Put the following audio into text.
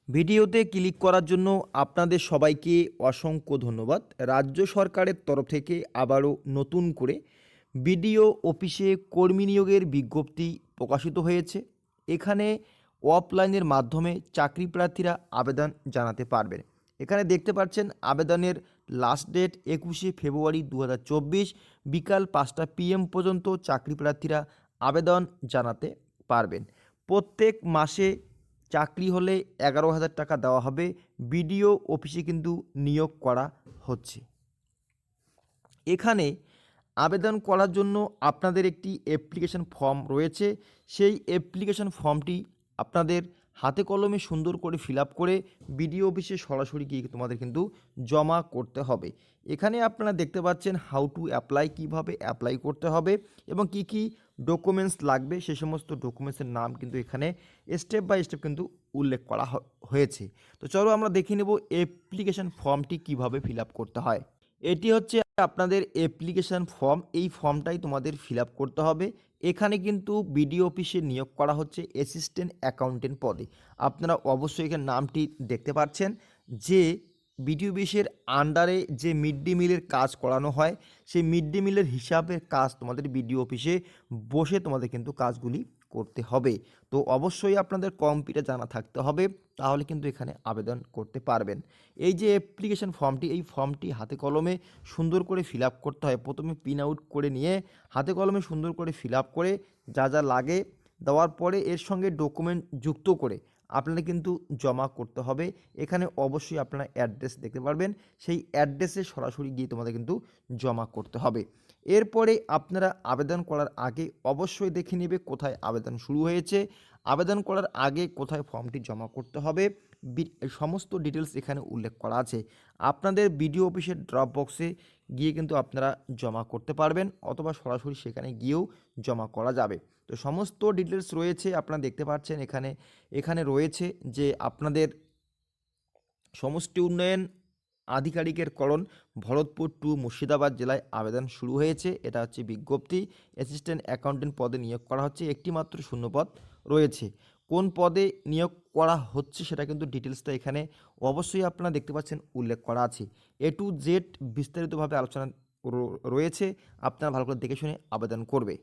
ভিডিওতে ক্লিক করার জন্য আপনাদের সবাইকে অসংখ্য ধন্যবাদ। রাজ্য সরকারের তরফ থেকে আবারও নতুন করে বিডিও অফিসে কর্মী নিয়োগের বিজ্ঞপ্তি প্রকাশিত হয়েছে। এখানে অফলাইনের মাধ্যমে চাকরি প্রার্থীরা আবেদন জানাতে পারবেন। এখানে দেখতে পাচ্ছেন আবেদনের লাস্ট ডেট 21শে ফেব্রুয়ারি 2024 বিকাল 5টা PM পর্যন্ত চাকরি প্রার্থীরা আবেদন জানাতে পারবেন। প্রত্যেক মাসে চাকরি হলে 11,000 টাকা দেওয়া হবে। বিডিও অফিসে কিন্তু নিয়োগ করা হচ্ছে। এখানে আবেদন করার জন্য আপনাদের একটি অ্যাপ্লিকেশন ফর্ম রয়েছে। সেই অ্যাপ্লিকেশন ফর্মটি আপনাদের হাতে কলমে সুন্দর করে ফিল আপ করে বিডিও অফিসে সরাসরি গিয়ে তোমাদের কিন্তু জমা করতে হবে। এখানে আপনারা দেখতে পাচ্ছেন হাউ টু অ্যাপ্লাই, কীভাবে অ্যাপ্লাই করতে হবে এবং কি কি ডকুমেন্টস লাগবে, সে সমস্ত ডকুমেন্টসের নাম কিন্তু এখানে স্টেপ বাই স্টেপ কিন্তু উল্লেখ করা হয়েছে। তো চলো আমরা দেখে নেব অ্যাপ্লিকেশন ফর্মটি কিভাবে ফিল আপ করতে হয়। এটি হচ্ছে আপনাদের অ্যাপ্লিকেশন ফর্ম। এই ফর্মটাই তোমাদের ফিল আপ করতে হবে। এখানে কিন্তু বিডিও অফিসে নিয়োগ করা হচ্ছে অ্যাসিস্ট্যান্ট অ্যাকাউন্টেন্ট পদে। আপনারা অবশ্যই এখানে নামটি দেখতে পাচ্ছেন যে বিডিও অফিসের আন্ডারে যে মিড ডে মিলের কাজ করানো হয়, সেই মিড ডে মিলের হিসাবের কাজ তোমাদের বিডিও অফিসে বসে তোমাদের কিন্তু কাজগুলি করতে হবে। তো অবশ্যই আপনাদের কম্পিউটার জানা থাকতে হবে, তাহলে কিন্তু এখানে আবেদন করতে পারবেন। এই যে অ্যাপ্লিকেশন ফর্মটি, এই ফর্মটি হাতে কলমে সুন্দর করে ফিল আপ করতে হয়। প্রথমে প্রিন্ট আউট করে নিয়ে হাতে কলমে সুন্দর করে ফিল আপ করে যা যা লাগে দেওয়ার পরে এর সঙ্গে ডকুমেন্ট যুক্ত করে আপনারা কিন্তু জমা করতে হবে। এখানে অবশ্যই আপনারা অ্যাড্রেস দেখতে পারবেন, সেই অ্যাড্রেসে সরাসরি গিয়ে তোমাদের কিন্তু জমা করতে হবে। এরপরে আপনারা আবেদন করার আগে অবশ্যই দেখে নেবে কোথায় আবেদন শুরু হয়েছে, আবেদন করার আগে কোথায় ফর্মটি জমা করতে হবে, সমস্ত ডিটেলস এখানে উল্লেখ করা আছে। আপনাদের বিডিও অফিসের ড্রপ বক্সে গিয়ে কিন্তু আপনারা জমা করতে পারবেন, অথবা সরাসরি সেখানে গিয়েও জমা করা যাবে। তো সমস্ত ডিটেলস রয়েছে, আপনারা দেখতে পাচ্ছেন এখানে রয়েছে যে আপনাদের সমষ্টি উন্নয়ন আধিকারিকের করণ ভরতপুর টু মুর্শিদাবাদ জেলায় আবেদন শুরু হয়েছে। এটা হচ্ছে বিজ্ঞপ্তি। অ্যাসিস্ট্যান্ট অ্যাকাউন্টেন্ট পদে নিয়োগ করা হচ্ছে, একটি মাত্র শূন্যপদ রয়েছে। কোন পদে নিয়োগ করা হচ্ছে সেটা কিন্তু ডিটেলসটা এখানে অবশ্যই আপনারা দেখতে পাচ্ছেন উল্লেখ করা আছে। A to Z বিস্তারিতভাবে আলোচনা রয়েছে, আপনারা ভালো করে দেখে শুনে আবেদন করবে।